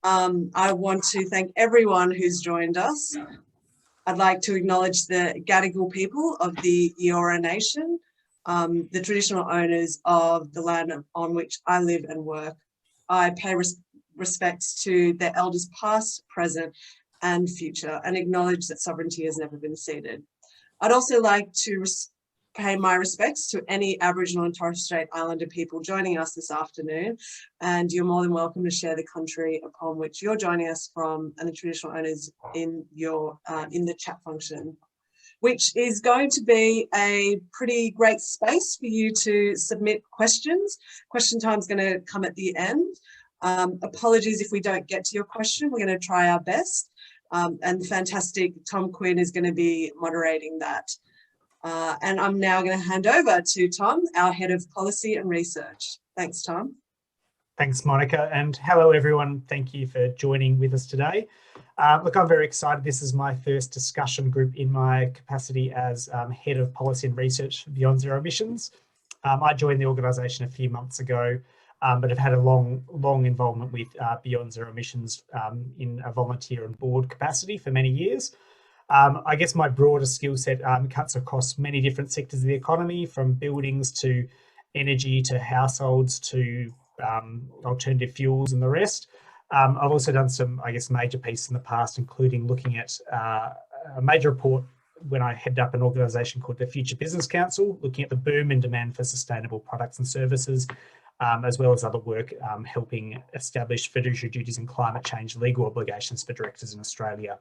I want to thank everyone who's joined us. I'd like to acknowledge the Gadigal people of the Eora Nation, the traditional owners of the land on which I live and work. I pay respects to their elders past, present and future, and acknowledge that sovereignty has never been ceded. I'd also like to pay my respects to any Aboriginal and Torres Strait Islander people joining us this afternoon, and you're more than welcome to share the country upon which you're joining us from and the traditional owners in the chat function, which is going to be a pretty great space for you to submit questions. Question time is going to come at the end. Apologies if we don't get to your question. We're going to try our best. And the fantastic Tom Quinn is going to be moderating that. And I'm now going to hand over to Tom, our Head of Policy and Research. Thanks, Tom. Thanks, Monica, and hello, everyone. Thank you for joining with us today. Look, I'm very excited. This is my first discussion group in my capacity as Head of Policy and Research for Beyond Zero Emissions. I joined the organisation a few months ago, but have had a long involvement with Beyond Zero Emissions in a volunteer and board capacity for many years. I guess my broader skill set cuts across many different sectors of the economy, from buildings to energy to households to alternative fuels and the rest. I've also done some, I guess, major pieces in the past, including looking at a major report when I headed up an organisation called the Future Business Council, looking at the boom and demand for sustainable products and services, as well as other work helping establish fiduciary duties and climate change legal obligations for directors in Australia.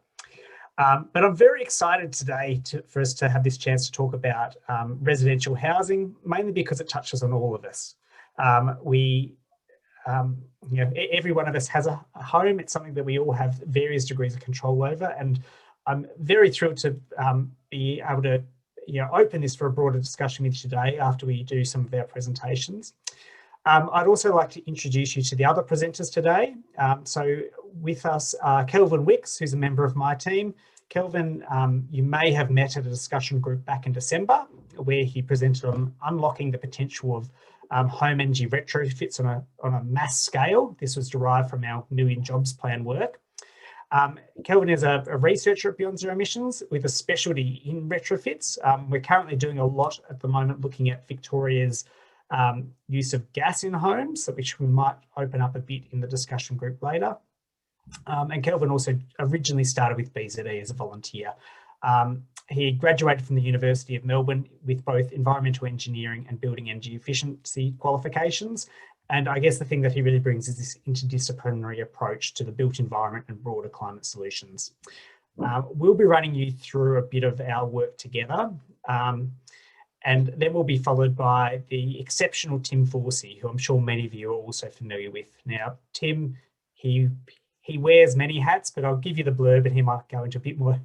But I'm very excited today for us to have this chance to talk about residential housing, mainly because it touches on all of us. Every one of us has a home. It's something that we all have various degrees of control over, and I'm very thrilled to be able to open this for a broader discussion with you today after we do some of our presentations. I'd also like to introduce you to the other presenters today. So with us are Kelvin Wicks, who's a member of my team. Kelvin, you may have met at a discussion group back in December, where he presented on unlocking the potential of home energy retrofits on a mass scale. This was derived from our New in Jobs plan work. Kelvin is a researcher at Beyond Zero Emissions with a specialty in retrofits. We're currently doing a lot at the moment looking at Victoria's use of gas in homes, which we might open up a bit in the discussion group later. And Kelvin also originally started with BZE as a volunteer. He graduated from the University of Melbourne with both environmental engineering and building energy efficiency qualifications. And I guess the thing that he really brings is this interdisciplinary approach to the built environment and broader climate solutions. We'll be running you through a bit of our work together. And then we'll be followed by the exceptional Tim Forsey, who I'm sure many of you are also familiar with. Now, Tim, he wears many hats, but I'll give you the blurb and he might go into a bit more.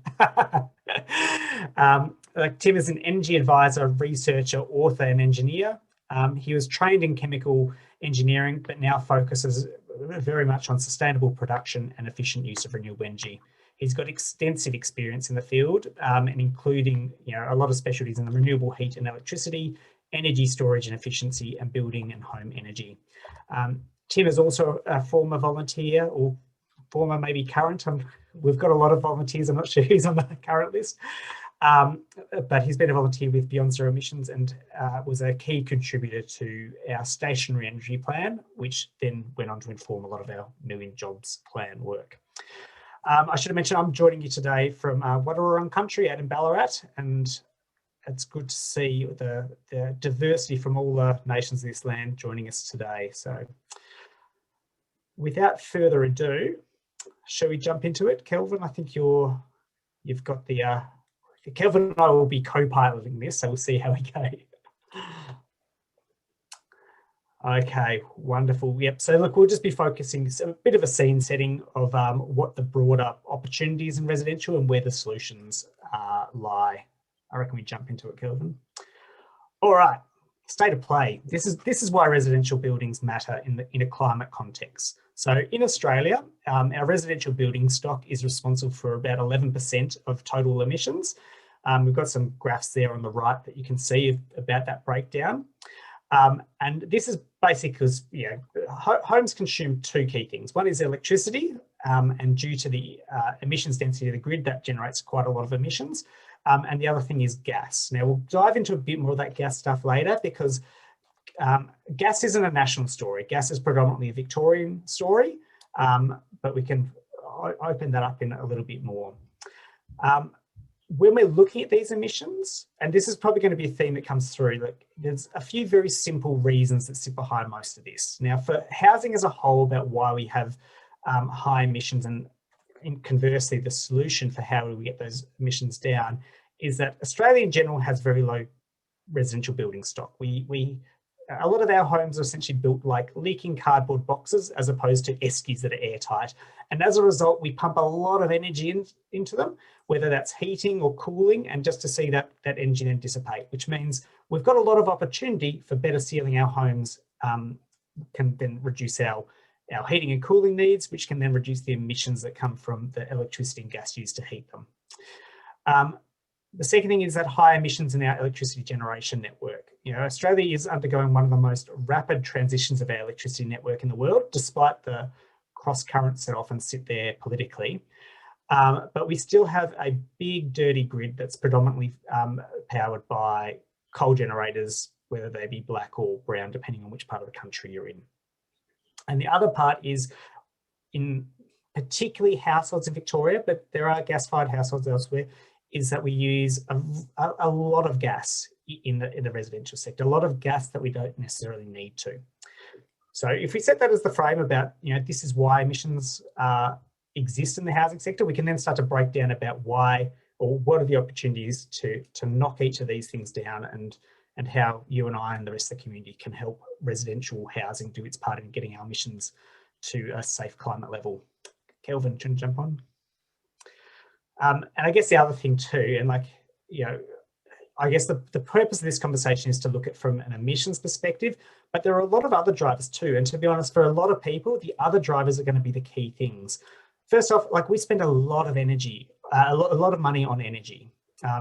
Tim is an energy advisor, researcher, author and engineer. He was trained in chemical engineering, but now focuses very much on sustainable production and efficient use of renewable energy. He's got extensive experience in the field, and including a lot of specialties in the renewable heat and electricity, energy storage and efficiency, and building and home energy. Tim is also a former volunteer, or former maybe current. We've got a lot of volunteers. I'm not sure who's on the current list, but he's been a volunteer with Beyond Zero Emissions and was a key contributor to our stationary energy plan, which then went on to inform a lot of our New in Jobs plan work. I should have mentioned I'm joining you today from Wadawurrung country out in Ballarat, and it's good to see the diversity from all the nations of this land joining us today. So without further ado, shall we jump into it? Kelvin, I think you've got the, Kelvin and I will be co-piloting this, so we'll see how we go. Okay, wonderful. Yep. So look, we'll just be focusing a bit of a scene setting of what the broader opportunities in residential and where the solutions lie. I reckon we jump into it, Kelvin. All right, state of play. This is why residential buildings matter in a climate context. So in Australia, our residential building stock is responsible for about 11% of total emissions. We've got some graphs there on the right that you can see about that breakdown. And this is basically because homes consume two key things. One is electricity, and due to the emissions density of the grid, that generates quite a lot of emissions. And the other thing is gas. Now we'll dive into a bit more of that gas stuff later, because gas isn't a national story. Gas is predominantly a Victorian story, but we can open that up in a little bit more. When we're looking at these emissions, and this is probably going to be a theme that comes through, like there's a few very simple reasons that sit behind most of this. Now, for housing as a whole, about why we have high emissions, and conversely, the solution for how do we get those emissions down, is that Australia in general has very low residential building stock. A lot of our homes are essentially built like leaking cardboard boxes, as opposed to eskies that are airtight. And as a result, we pump a lot of energy into them, whether that's heating or cooling, and just to see that energy then dissipate, which means we've got a lot of opportunity for better sealing our homes, can then reduce our heating and cooling needs, which can then reduce the emissions that come from the electricity and gas used to heat them. The second thing is that high emissions in our electricity generation network. Australia is undergoing one of the most rapid transitions of our electricity network in the world, despite the cross currents that often sit there politically. But we still have a big dirty grid that's predominantly powered by coal generators, whether they be black or brown, depending on which part of the country you're in. And the other part is in particularly households in Victoria, but there are gas-fired households elsewhere, is that we use a lot of gas in the residential sector, a lot of gas that we don't necessarily need to. So if we set that as the frame about, this is why emissions exist in the housing sector, we can then start to break down about why, or what are the opportunities to knock each of these things down, and how you and I and the rest of the community can help residential housing do its part in getting our emissions to a safe climate level. Kelvin, do you want to jump on? And I guess the other thing too, and I guess the purpose of this conversation is to look at from an emissions perspective, but there are a lot of other drivers too. And to be honest, for a lot of people, the other drivers are going to be the key things. First off, we spend a lot of energy, a lot of money on energy.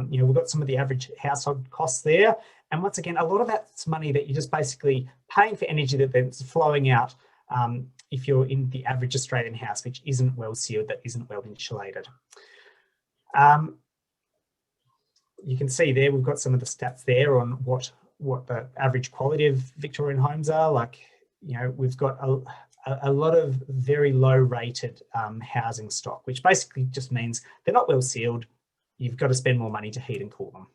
We've got some of the average household costs there. And once again, a lot of that's money that you're just basically paying for energy that then's flowing out if you're in the average Australian house, which isn't well sealed, that isn't well insulated. You can see there, we've got some of the stats there on what the average quality of Victorian homes are. We've got a lot of very low rated housing stock, which basically just means they're not well sealed. You've got to spend more money to heat and cool them.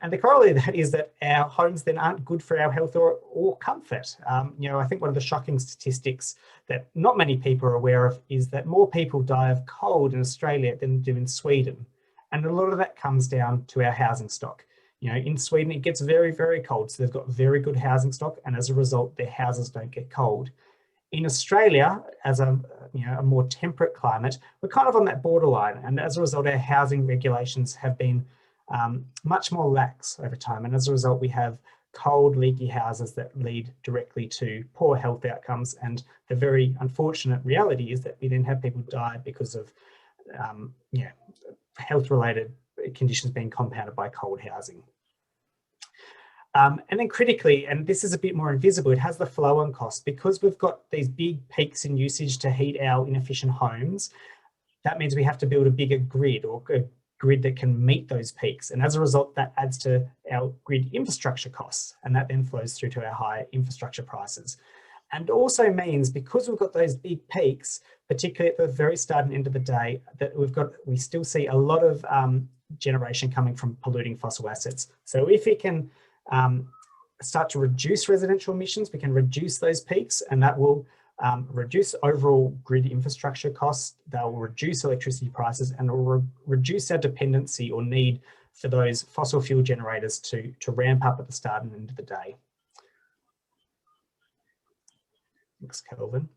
And the corollary of that is that our homes then aren't good for our health or comfort. I think one of the shocking statistics that not many people are aware of is that more people die of cold in Australia than do in Sweden. And a lot of that comes down to our housing stock. In Sweden, it gets very, very cold. So they've got very good housing stock. And as a result, their houses don't get cold. In Australia, as a more temperate climate, we're kind of on that borderline. And as a result, our housing regulations have been much more lax over time. And as a result, we have cold, leaky houses that lead directly to poor health outcomes. And the very unfortunate reality is that we then have people die because of health-related conditions being compounded by cold housing. And then critically, and this is a bit more invisible, it has the flow-on cost. Because we've got these big peaks in usage to heat our inefficient homes, that means we have to build a bigger grid, or a grid that can meet those peaks. And as a result, that adds to our grid infrastructure costs, and that then flows through to our higher infrastructure prices. And also means, because we've got those big peaks, particularly at the very start and end of the day, that we still see a lot of generation coming from polluting fossil assets. So if we can start to reduce residential emissions, we can reduce those peaks, and that will reduce overall grid infrastructure costs, that will reduce electricity prices, and will reduce our dependency or need for those fossil fuel generators to ramp up at the start and end of the day. Thanks, Kelvin.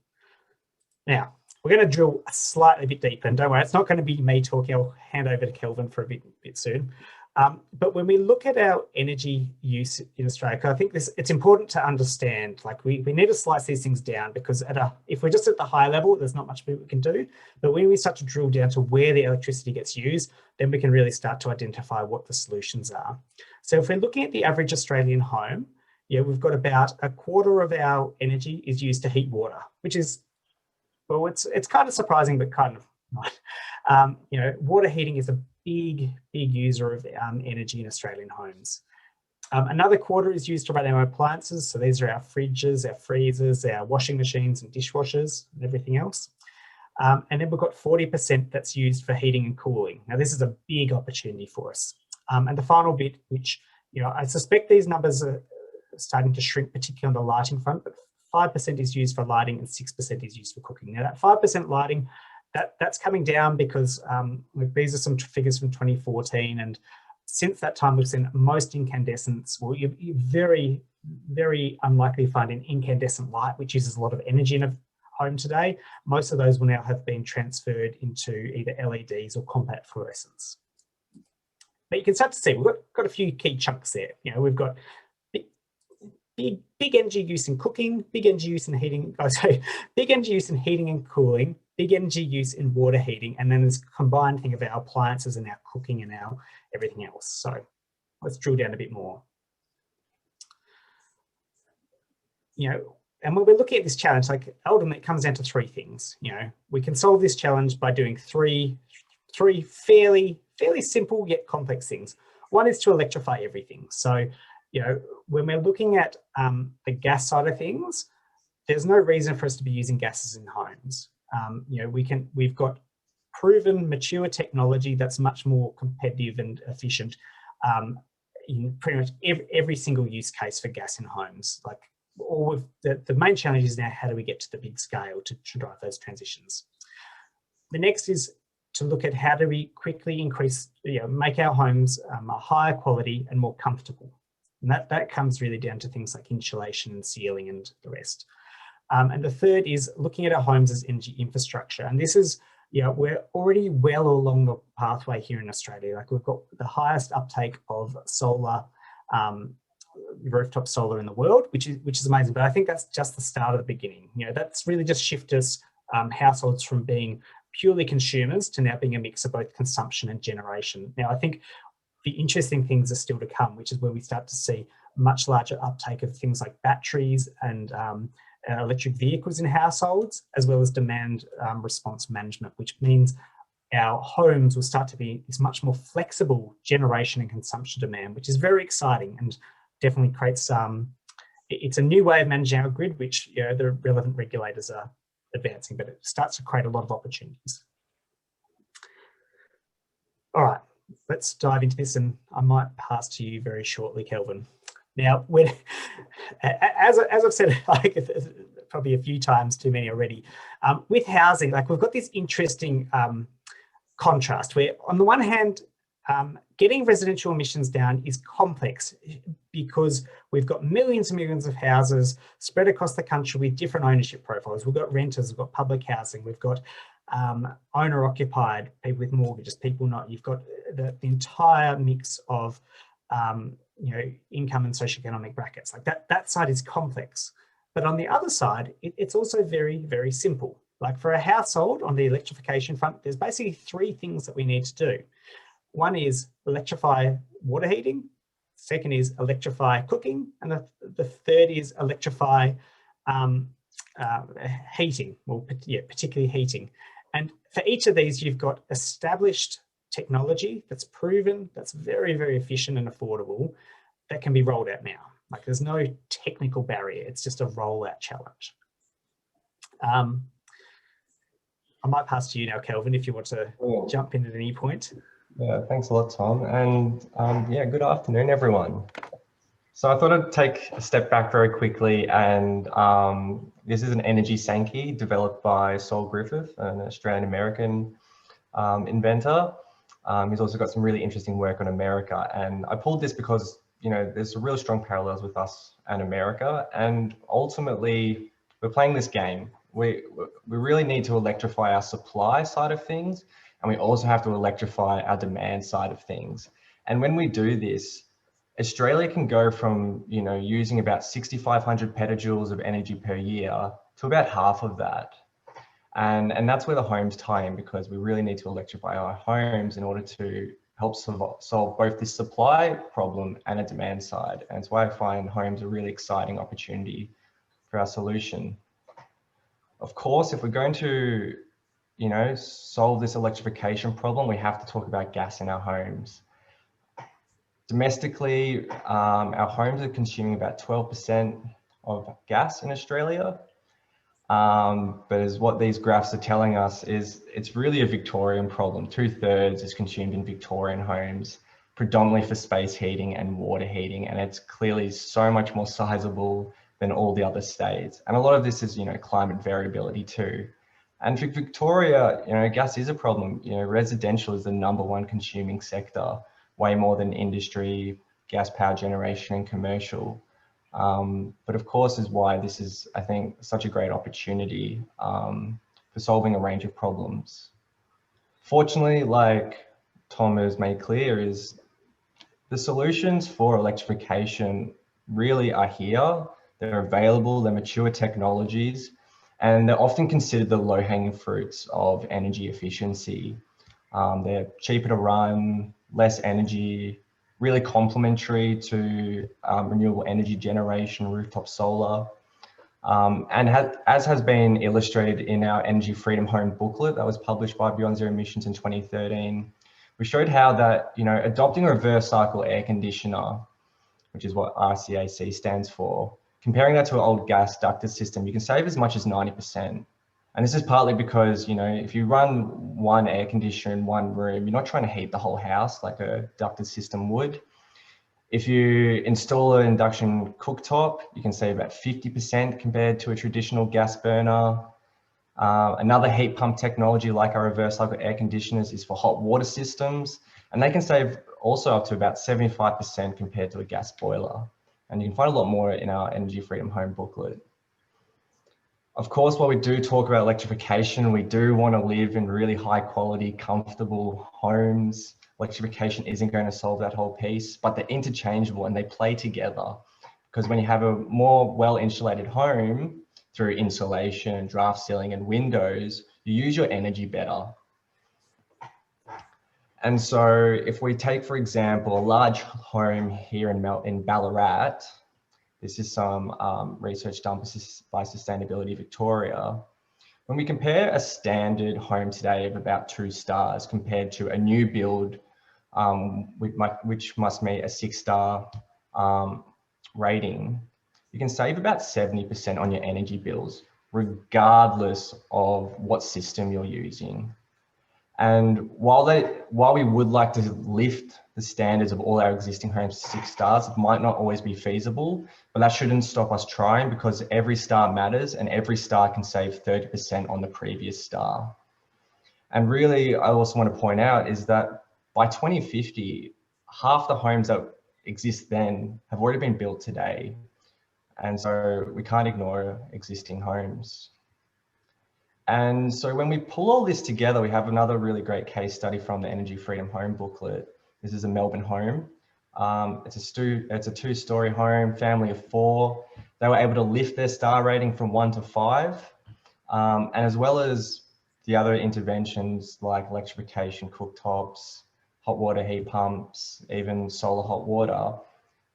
Now, we're going to drill a slightly bit deeper, and don't worry, it's not going to be me talking. I'll hand over to Kelvin for a bit soon. But when we look at our energy use in Australia, I think it's important to understand, we need to slice these things down, because if we're just at the high level, there's not much we can do. But when we start to drill down to where the electricity gets used, then we can really start to identify what the solutions are. So if we're looking at the average Australian home, we've got about a quarter of our energy is used to heat water, which is, well, it's kind of surprising, but kind of not. Water heating is a big user of energy in Australian homes. Another quarter is used to run our appliances. So these are our fridges, our freezers, our washing machines and dishwashers and everything else. And then we've got 40% that's used for heating and cooling. Now, this is a big opportunity for us. And the final bit, which, I suspect these numbers are starting to shrink, particularly on the lighting front, but 5% is used for lighting and 6% is used for cooking. Now, that 5% lighting, that's coming down because these are some figures from 2014, and since that time we've seen most incandescents. Well, you're very, very unlikely to find an incandescent light which uses a lot of energy in a home today. Most of those will now have been transferred into either LEDs or compact fluorescents. But you can start to see we've got a few key chunks there. We've got big energy use in cooking, big energy use in heating. Big energy use in heating and cooling, big energy use in water heating, and then this combined thing of our appliances and our cooking and our everything else. So let's drill down a bit more. And when we're looking at this challenge, like ultimately it comes down to three things. We can solve this challenge by doing three fairly simple yet complex things. One is to electrify everything. So, when we're looking at the gas side of things, there's no reason for us to be using gases in homes. We've got proven mature technology that's much more competitive and efficient in pretty much every single use case for gas in homes. Like all of the main challenge is now, how do we get to the big scale to drive those transitions? The next is to look at how do we quickly increase, make our homes a higher quality and more comfortable. And that comes really down to things like insulation and sealing and the rest. And the third is looking at our homes as energy infrastructure. And this is, we're already well along the pathway here in Australia. Like we've got the highest uptake of solar, rooftop solar in the world, which is amazing. But I think that's just the start of the beginning. That's really just shifted us, households from being purely consumers to now being a mix of both consumption and generation. Now, I think the interesting things are still to come, which is where we start to see much larger uptake of things like batteries and electric vehicles in households, as well as demand response management, which means our homes will start to be this much more flexible generation and consumption demand, which is very exciting and definitely creates, it's a new way of managing our grid, which the relevant regulators are advancing, but it starts to create a lot of opportunities. All right, let's dive into this, and I might pass to you very shortly, Kelvin. Now, as I've said, like probably a few times too many already, with housing, like we've got this interesting contrast where, on the one hand, getting residential emissions down is complex because we've got millions and millions of houses spread across the country with different ownership profiles. We've got renters, we've got public housing, we've got owner-occupied, people with mortgages, people not. You've got the entire mix of income and socioeconomic brackets. Like that side is complex. But on the other side, it's also very, very simple. Like for a household on the electrification front, there's basically three things that we need to do. One is electrify water heating. Second is electrify cooking. And the third is electrify heating, well, particularly heating. And for each of these, you've got established technology that's proven, that's very, very efficient and affordable, that can be rolled out now. Like there's no technical barrier, it's just a rollout challenge. I might pass to you now, Kelvin, if you want to jump in at any point. Yeah, thanks a lot, Tom. And yeah, good afternoon, everyone. So I thought I'd take a step back very quickly, and this is an energy Sankey developed by Sol Griffith, an Australian-American inventor. He's also got some really interesting work on America, and I pulled this because there's some really strong parallels with us and America, and ultimately we're playing this game. We really need to electrify our supply side of things, and we also have to electrify our demand side of things. And when we do this, Australia can go from using about 6,500 petajoules of energy per year to about half of that. And that's where the homes tie in, because we really need to electrify our homes in order to helps solve both this supply problem and a demand side. And it's why I find homes a really exciting opportunity for our solution. Of course, if we're going to, solve this electrification problem, we have to talk about gas in our homes. Domestically, our homes are consuming about 12% of gas in Australia. But as what these graphs are telling us is it's really a Victorian problem. 2/3 is consumed in Victorian homes, predominantly for space heating and water heating. And it's clearly so much more sizable than all the other states. And a lot of this is, climate variability too. And for Victoria, gas is a problem. Residential is the #1 consuming sector, way more than industry, gas power generation and commercial. But of course is why this is, I think, such a great opportunity for solving a range of problems. Fortunately, like Tom has made clear, is the solutions for electrification really are here. They're available, they're mature technologies, and they're often considered the low-hanging fruits of energy efficiency. They're cheaper to run, less energy, really complementary to renewable energy generation, rooftop solar. And as has been illustrated in our Energy Freedom Home booklet that was published by Beyond Zero Emissions in 2013, we showed how that, adopting a reverse cycle air conditioner, which is what RCAC stands for, comparing that to an old gas ducted system, you can save as much as 90%. And this is partly because, if you run one air conditioner in one room, you're not trying to heat the whole house like a ducted system would. If you install an induction cooktop, you can save about 50% compared to a traditional gas burner. Another heat pump technology like our reverse cycle air conditioners is for hot water systems, and they can save also up to about 75% compared to a gas boiler. And you can find a lot more in our Energy Freedom Home booklet. Of course, while we do talk about electrification, we do want to live in really high quality, comfortable homes. Electrification isn't going to solve that whole piece, but they're interchangeable and they play together. Because when you have a more well-insulated home through insulation, draft ceiling and windows, you use your energy better. And so if we take, for example, a large home here in Ballarat, this is some research done by Sustainability Victoria. When we compare a standard home today of about 2 stars compared to a new build, which must meet a 6-star rating, you can save about 70% on your energy bills, regardless of what system you're using. And while we would like to lift the standards of all our existing homes to 6 stars, it might not always be feasible, but that shouldn't stop us trying, because every star matters and every star can save 30% on the previous star. And really, I also want to point out is that by 2050, half the homes that exist then have already been built today. And so we can't ignore existing homes. And so when we pull all this together, we have another really great case study from the Energy Freedom Home booklet. This is a Melbourne home. It's a 2-story home, family of 4. They were able to lift their star rating from 1 to 5. And as well as the other interventions like electrification, cooktops, hot water heat pumps, even solar hot water,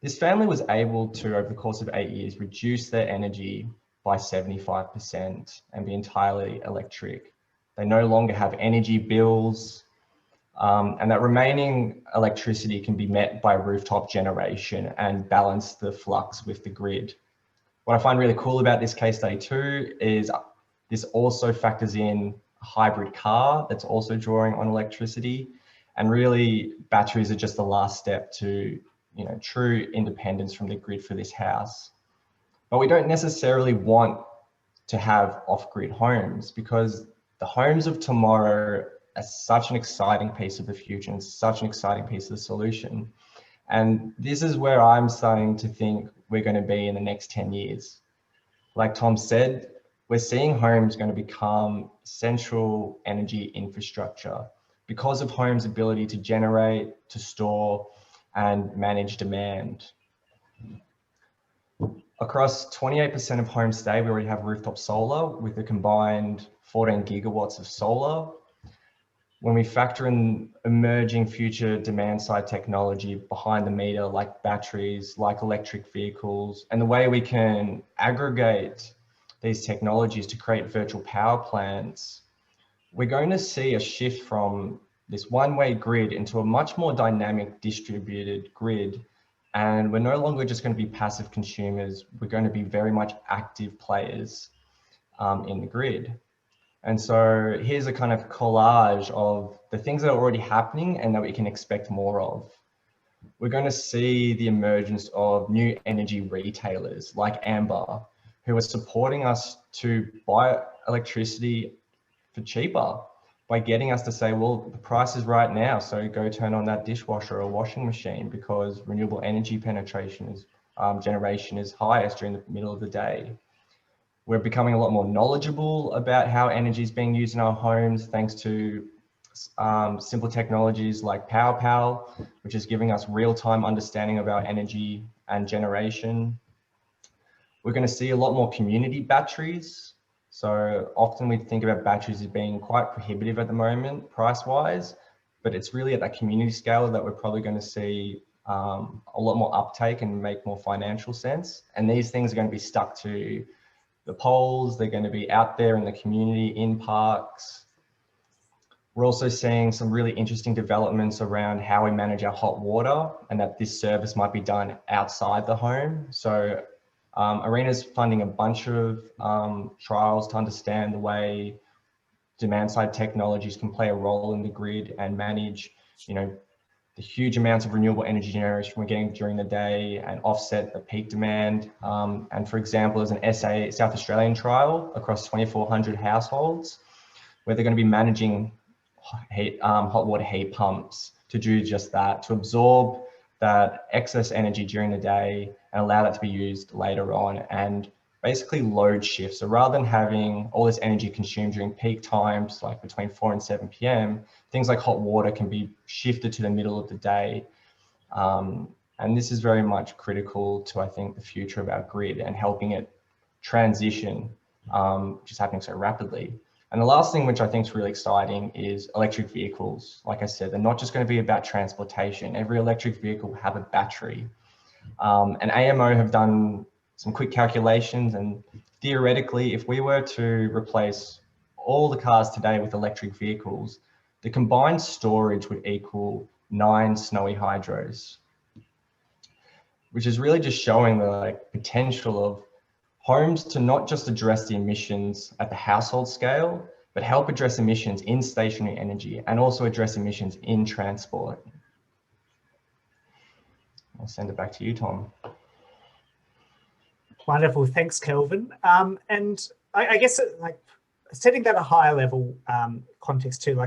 this family was able to, over the course of 8 years, reduce their energy by 75% and be entirely electric. They no longer have energy bills, and that remaining electricity can be met by rooftop generation and balance the flux with the grid. What I find really cool about this case study too is this also factors in a hybrid car that's also drawing on electricity, and really batteries are just the last step to true independence from the grid for this house. But we don't necessarily want to have off-grid homes, because the homes of tomorrow are such an exciting piece of the future and such an exciting piece of the solution. And this is where I'm starting to think we're going to be in the next 10 years. Like Tom said, we're seeing homes going to become central energy infrastructure because of homes' ability to generate, to store, and manage demand. Across 28% of homes today, we already have rooftop solar with a combined 14 gigawatts of solar. when we factor in emerging future demand side technology behind the meter, like batteries, like electric vehicles, and the way we can aggregate these technologies to create virtual power plants, we're going to see a shift from this one-way grid into a much more dynamic distributed grid. And we're no longer just going to be passive consumers, we're going to be very much active players in the grid. And so here's a kind of collage of the things that are already happening and that we can expect more of. We're going to see the emergence of new energy retailers like Amber, who are supporting us to buy electricity for cheaper by getting us to say, well, the price is right now, so go turn on that dishwasher or washing machine because renewable energy penetration is generation is highest during the middle of the day. We're becoming a lot more knowledgeable about how energy is being used in our homes, thanks to simple technologies like PowerPal, which is giving us real-time understanding of our energy and generation. We're going to see a lot more community batteries. So often we think about batteries as being quite prohibitive at the moment, price-wise, but it's really at that community scale that we're probably going to see a lot more uptake and make more financial sense. And these things are going to be stuck to the poles, they're going to be out there in the community, in parks. We're also seeing some really interesting developments around how we manage our hot water and that this service might be done outside the home. So ARENA's funding a bunch of trials to understand the way demand side technologies can play a role in the grid and manage, the huge amounts of renewable energy generation we're getting during the day and offset the peak demand. And for example, there's an South Australian trial across 2,400 households where they're going to be managing hot water heat pumps to do just that, to absorb that excess energy during the day and allow that to be used later on and basically load shift. So rather than having all this energy consumed during peak times, like between 4 and 7 p.m, things like hot water can be shifted to the middle of the day. And this is very much critical to, I think, the future of our grid and helping it transition, which is happening so rapidly. And the last thing, which I think is really exciting, is electric vehicles. Like I said, they're not just going to be about transportation. Every electric vehicle will have a battery. And AMO have done some quick calculations, and theoretically, if we were to replace all the cars today with electric vehicles, the combined storage would equal 9 snowy hydros, which is really just showing the potential of homes to not just address the emissions at the household scale, but help address emissions in stationary energy and also address emissions in transport. I'll send it back to you, Tom. Wonderful, thanks, Kelvin. And I guess setting that at a higher level context too,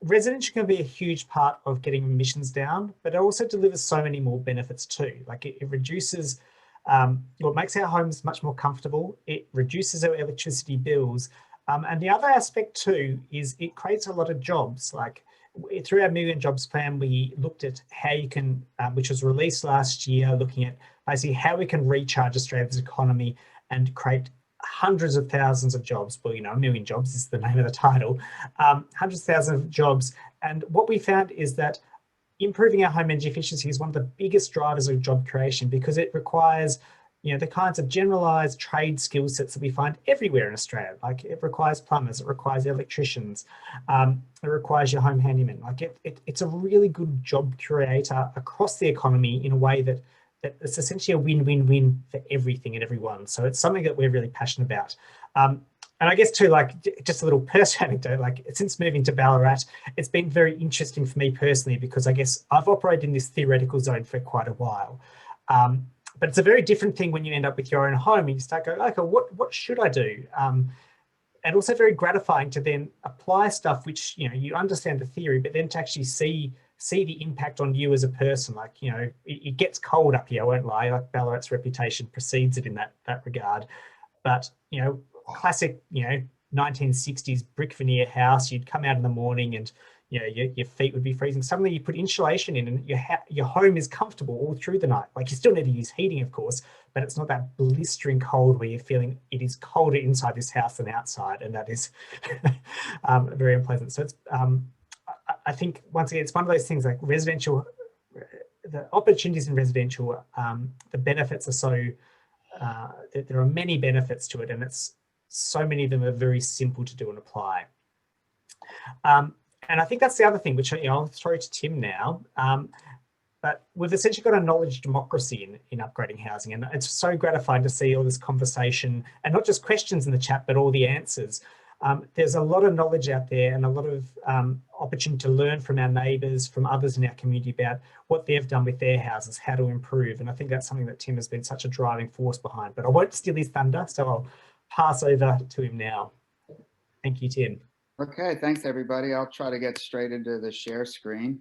residential can be a huge part of getting emissions down, but it also delivers so many more benefits too. It reduces, it makes our homes much more comfortable. It reduces our electricity bills. And the other aspect too is it creates a lot of jobs. Through our Million Jobs Plan, we looked at how you can, which was released last year, looking at basically how we can recharge Australia's economy and create hundreds of thousands of jobs. Well, a million jobs is the name of the title, hundreds of thousands of jobs. And what we found is that improving our home energy efficiency is one of the biggest drivers of job creation because it requires the kinds of generalized trade skill sets that we find everywhere in Australia. It requires plumbers, it requires electricians, it requires your home handyman. It's a really good job creator across the economy in a way that it's essentially a win-win-win for everything and everyone. So it's something that we're really passionate about. And I guess too, just a little personal anecdote, since moving to Ballarat, it's been very interesting for me personally because I guess I've operated in this theoretical zone for quite a while. But it's a very different thing when you end up with your own home and you start going, okay, what should I do? And also very gratifying to then apply stuff which, you understand the theory, but then to actually see the impact on you as a person. It gets cold up here, I won't lie, Ballarat's reputation precedes it in that regard. But, classic, 1960s brick veneer house, you'd come out in the morning and your feet would be freezing. Suddenly you put insulation in and your home is comfortable all through the night. You still need to use heating, of course, but it's not that blistering cold where you're feeling it is colder inside this house than outside. And that is very unpleasant. So it's, I think once again, it's one of those things like residential, the opportunities in residential, the benefits are so, there are many benefits to it, and it's so many of them are very simple to do and apply. And I think that's the other thing, which I'll throw to Tim now. But we've essentially got a knowledge democracy in upgrading housing, and it's so gratifying to see all this conversation, and not just questions in the chat, but all the answers. There's a lot of knowledge out there and a lot of opportunity to learn from our neighbours, from others in our community about what they've done with their houses, how to improve. And I think that's something that Tim has been such a driving force behind. But I won't steal his thunder, so I'll pass over to him now. Thank you, Tim. Okay, thanks everybody. I'll try to get straight into the share screen.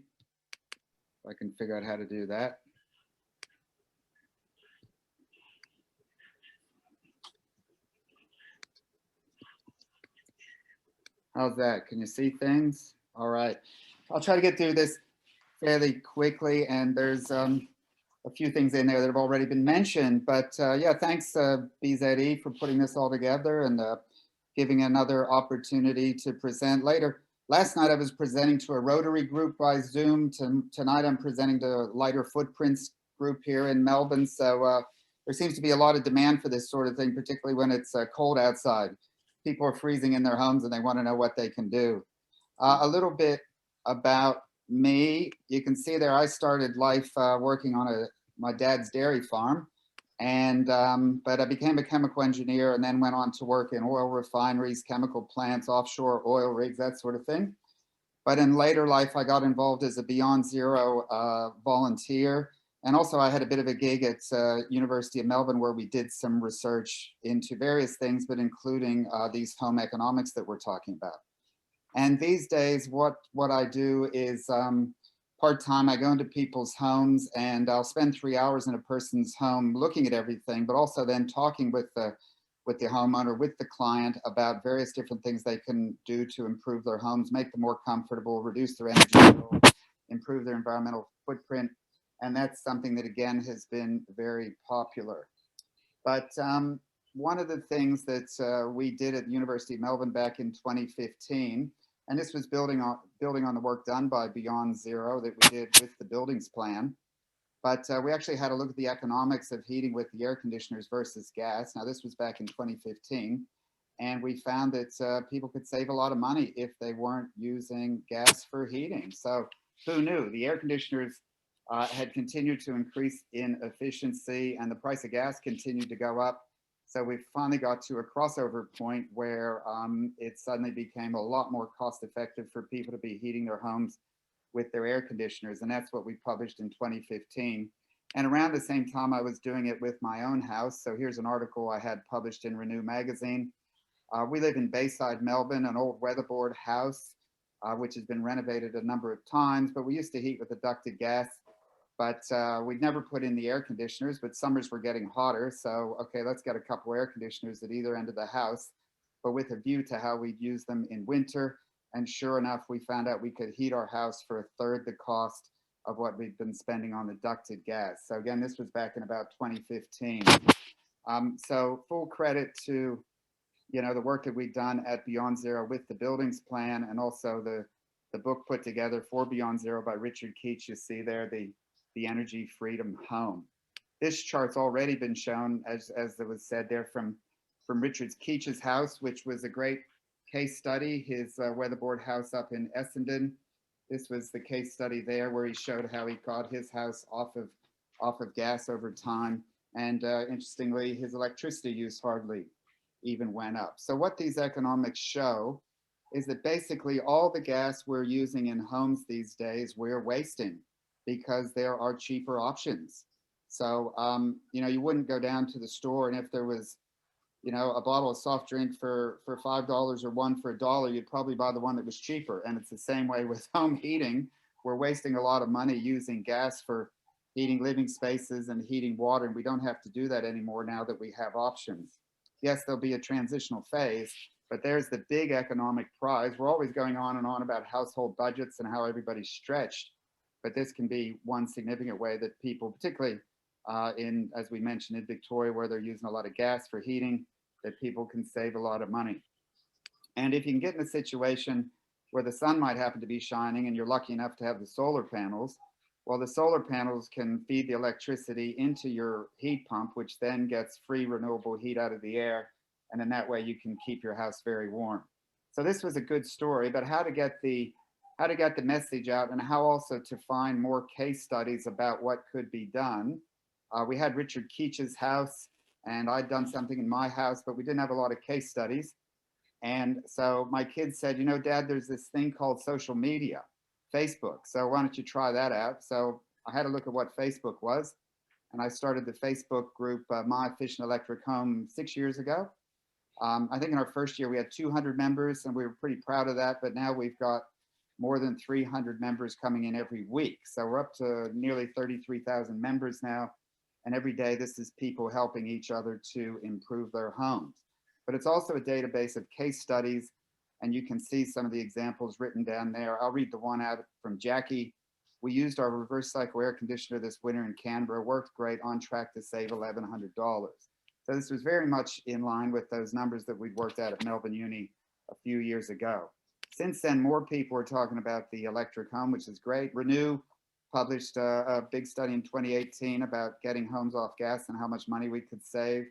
If I can figure out how to do that. How's that? Can you see things? All right. I'll try to get through this fairly quickly, and there's a few things in there that have already been mentioned. But yeah, thanks BZE for putting this all together and giving another opportunity to present later. Last night I was presenting to a Rotary group by Zoom. Tonight I'm presenting to Lighter Footprints group here in Melbourne. So there seems to be a lot of demand for this sort of thing, particularly when it's cold outside. People are freezing in their homes and they want to know what they can do. A little bit about me. You can see there I started life working on my dad's dairy farm. And but I became a chemical engineer and then went on to work in oil refineries, chemical plants, offshore oil rigs, that sort of thing. But in later life, I got involved as a Beyond Zero volunteer. And also I had a bit of a gig at University of Melbourne where we did some research into various things, but including these home economics that we're talking about. And these days, what I do is part-time. I go into people's homes and I'll spend 3 hours in a person's home looking at everything, but also then talking with the homeowner, with the client about various different things they can do to improve their homes, make them more comfortable, reduce their energy bill, improve their environmental footprint. And that's something that, again, has been very popular. But one of the things that we did at the University of Melbourne back in 2015, and this was building on the work done by Beyond Zero that we did with the buildings plan. But we actually had a look at the economics of heating with the air conditioners versus gas. Now, this was back in 2015. And we found that people could save a lot of money if they weren't using gas for heating. So who knew? The air conditioners had continued to increase in efficiency and the price of gas continued to go up. So we finally got to a crossover point where it suddenly became a lot more cost effective for people to be heating their homes with their air conditioners. And that's what we published in 2015. And around the same time, I was doing it with my own house. So here's an article I had published in Renew magazine. We live in Bayside, Melbourne, an old weatherboard house, which has been renovated a number of times, but we used to heat with a ducted gas. But we'd never put in the air conditioners, but summers were getting hotter. So, okay, let's get a couple air conditioners at either end of the house, but with a view to how we'd use them in winter. And sure enough, we found out we could heat our house for a third the cost of what we'd been spending on the ducted gas. So again, this was back in about 2015. So full credit to, the work that we've done at Beyond Zero with the buildings plan and also the book put together for Beyond Zero by Richard Keach. You see there, the Energy Freedom Home. This chart's already been shown, as it was said there, from Richard Keach's house, which was a great case study, his weatherboard house up in Essendon. This was the case study there where he showed how he got his house off of gas over time. And interestingly, his electricity use hardly even went up. So what these economics show is that basically all the gas we're using in homes these days, we're wasting, because there are cheaper options. So, you wouldn't go down to the store and if there was, a bottle of soft drink for $5 or one for $1, you'd probably buy the one that was cheaper. And it's the same way with home heating. We're wasting a lot of money using gas for heating living spaces and heating water. And we don't have to do that anymore now that we have options. Yes, there'll be a transitional phase, but there's the big economic prize. We're always going on and on about household budgets and how everybody's stretched. But this can be one significant way that people, particularly as we mentioned, in Victoria, where they're using a lot of gas for heating, that people can save a lot of money. And if you can get in a situation where the sun might happen to be shining and you're lucky enough to have the solar panels. Well, the solar panels can feed the electricity into your heat pump, which then gets free renewable heat out of the air. And in that way, you can keep your house very warm. So this was a good story, but how to get the message out and how also to find more case studies about what could be done. We had Richard Keach's house, and I'd done something in my house, but we didn't have a lot of case studies. And so my kids said, you know, Dad, there's this thing called social media, Facebook. So why don't you try that out? So I had a look at what Facebook was, and I started the Facebook group, My Efficient Electric Home, 6 years ago. I think in our first year we had 200 members, and we were pretty proud of that. But now we've got more than 300 members coming in every week. So we're up to nearly 33,000 members now. And every day this is people helping each other to improve their homes. But it's also a database of case studies, and you can see some of the examples written down there. I'll read the one out from Jackie. We used our reverse cycle air conditioner this winter in Canberra, worked great, on track to save $1,100. So this was very much in line with those numbers that we'd worked out at Melbourne Uni a few years ago. Since then, more people are talking about the electric home, which is great. Renew published a big study in 2018 about getting homes off gas and how much money we could save.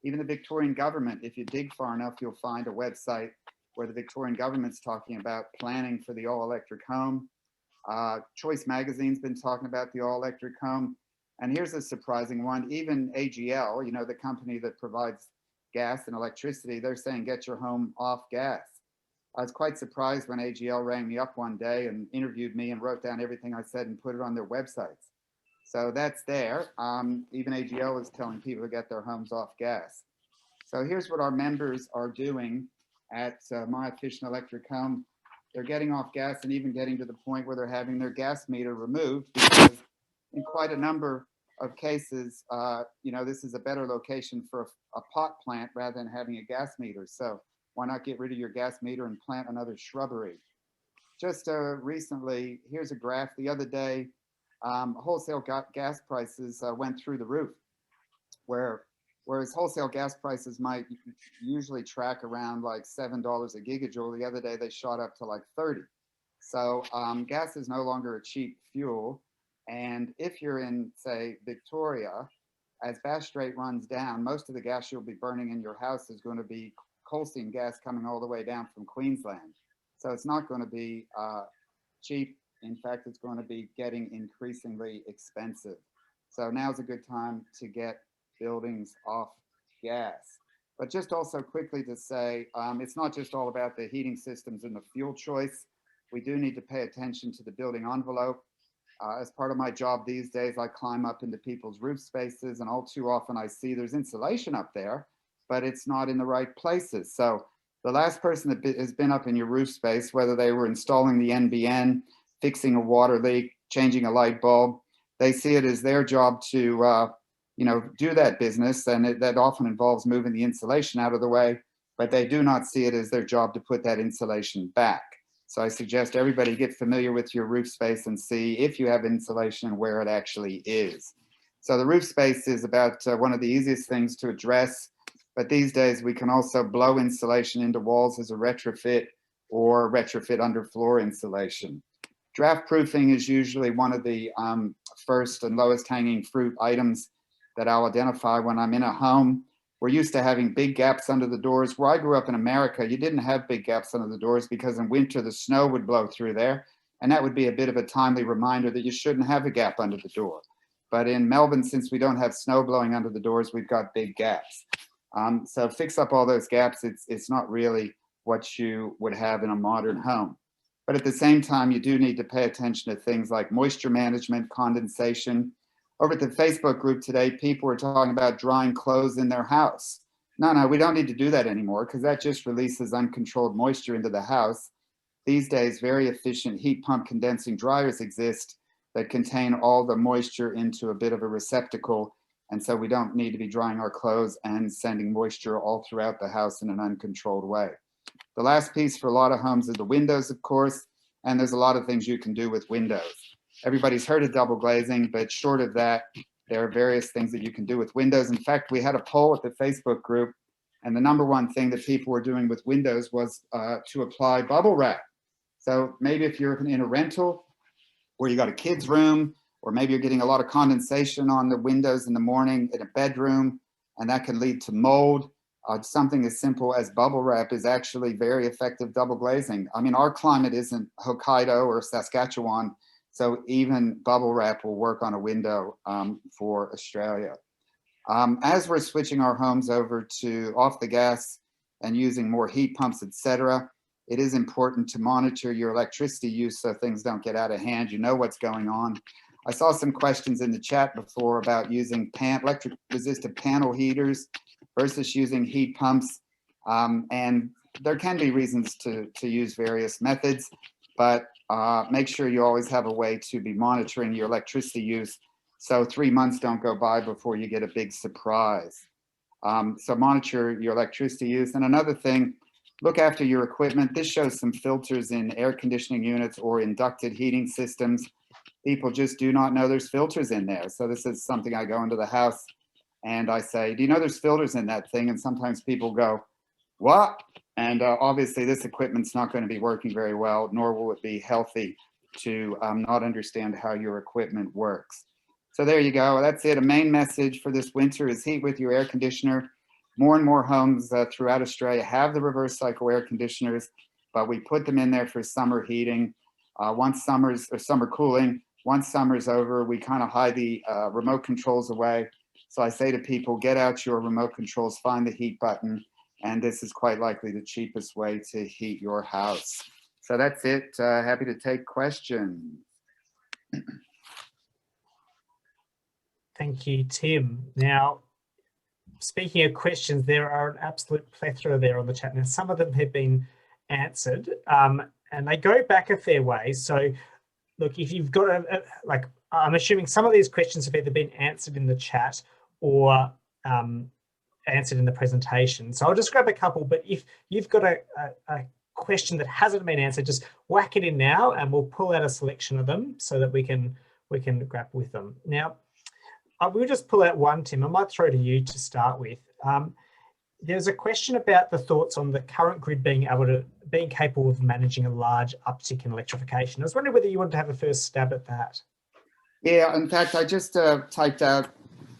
Even the Victorian government, if you dig far enough, you'll find a website where the Victorian government's talking about planning for the all-electric home. Choice Magazine's been talking about the all-electric home. And here's a surprising one. Even AGL, you know, the company that provides gas and electricity, they're saying get your home off gas. I was quite surprised when AGL rang me up one day and interviewed me and wrote down everything I said and put it on their websites. So that's there. Even AGL is telling people to get their homes off gas. So here's what our members are doing at My Efficient Electric Home. They're getting off gas and even getting to the point where they're having their gas meter removed, because in quite a number of cases, you know, this is a better location for a pot plant rather than having a gas meter. So why not get rid of your gas meter and plant another shrubbery? Just recently, here's a graph. The other day, wholesale gas prices went through the roof, whereas wholesale gas prices might usually track around like $7 a gigajoule. The other day they shot up to like 30. So gas is no longer a cheap fuel. And if you're in, say, Victoria, as Bass Strait runs down, most of the gas you'll be burning in your house is going to be coal seam gas coming all the way down from Queensland. So it's not going to be cheap. In fact, it's going to be getting increasingly expensive. So now's a good time to get buildings off gas. But just also quickly to say, it's not just all about the heating systems and the fuel choice. We do need to pay attention to the building envelope. As part of my job these days, I climb up into people's roof spaces, and all too often I see there's insulation up there, but it's not in the right places. So the last person that has been up in your roof space, whether they were installing the NBN, fixing a water leak, changing a light bulb, they see it as their job to you know, do that business, and that often involves moving the insulation out of the way, but they do not see it as their job to put that insulation back. So I suggest everybody get familiar with your roof space and see if you have insulation and where it actually is. So the roof space is about one of the easiest things to address, but these days we can also blow insulation into walls as a retrofit or retrofit underfloor insulation. Draft proofing is usually one of the first and lowest hanging fruit items that I'll identify when I'm in a home. We're used to having big gaps under the doors. Where I grew up in America, you didn't have big gaps under the doors because in winter the snow would blow through there. And that would be a bit of a timely reminder that you shouldn't have a gap under the door. But in Melbourne, since we don't have snow blowing under the doors, we've got big gaps. So fix up all those gaps. It's not really what you would have in a modern home. But at the same time, you do need to pay attention to things like moisture management, condensation. Over at the Facebook group today, people were talking about drying clothes in their house. No, we don't need to do that anymore because that just releases uncontrolled moisture into the house. These days, very efficient heat pump condensing dryers exist that contain all the moisture into a bit of a receptacle. And so we don't need to be drying our clothes and sending moisture all throughout the house in an uncontrolled way. The last piece for a lot of homes is the windows, of course, and there's a lot of things you can do with windows. Everybody's heard of double glazing, but short of that, there are various things that you can do with windows. In fact, we had a poll at the Facebook group, and the number one thing that people were doing with windows was to apply bubble wrap. So maybe if you're in a rental where you got a kid's room, or maybe you're getting a lot of condensation on the windows in the morning in a bedroom, and that can lead to mold. Something as simple as bubble wrap is actually very effective double glazing. I mean, our climate isn't Hokkaido or Saskatchewan, so even bubble wrap will work on a window for Australia. As we're switching our homes over to off the gas and using more heat pumps, etc., it is important to monitor your electricity use so things don't get out of hand. You know what's going on. I saw some questions in the chat before about using electric resistive panel heaters versus using heat pumps. And there can be reasons to use various methods, but make sure you always have a way to be monitoring your electricity use so 3 months don't go by before you get a big surprise. So monitor your electricity use. And another thing, look after your equipment. This shows some filters in air conditioning units or inducted heating systems. People just do not know there's filters in there. So this is something I go into the house and I say, do you know there's filters in that thing? And sometimes people go, what? And obviously this equipment's not going to be working very well, nor will it be healthy to not understand how your equipment works. So there you go. That's it. A main message for this winter is heat with your air conditioner. More and more homes throughout Australia have the reverse cycle air conditioners, but we put them in there for summer heating. Once summer's or summer cooling, once summer's over, we kind of hide the remote controls away. So I say to people, get out your remote controls, find the heat button, and this is quite likely the cheapest way to heat your house. So that's it. Happy to take questions. Thank you, Tim. Now, speaking of questions, there are an absolute plethora there on the chat. Now, some of them have been answered, and they go back a fair way. So, look, if you've got like, I'm assuming some of these questions have either been answered in the chat or answered in the presentation. So I'll just grab a couple, but if you've got a question that hasn't been answered, just whack it in now and we'll pull out a selection of them so that we can grapple with them. Now, we'll just pull out one, Tim. I might throw to you to start with. There's a question about the thoughts on the current grid being capable of managing a large uptick in electrification. I was wondering whether you wanted to have a first stab at that. Yeah, in fact, I just typed out,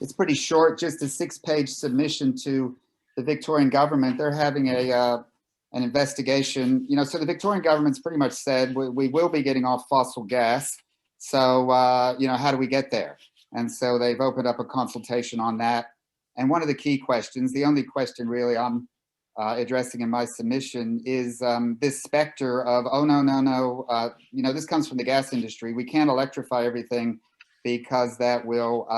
it's pretty short, just a 6-page submission to the Victorian government. They're having an investigation. You know, so the Victorian government's pretty much said we will be getting off fossil gas. So, you know, how do we get there? And so they've opened up a consultation on that. And one of the key questions, the only question really I'm addressing in my submission is this specter of, oh, no, you know, this comes from the gas industry. We can't electrify everything because that will,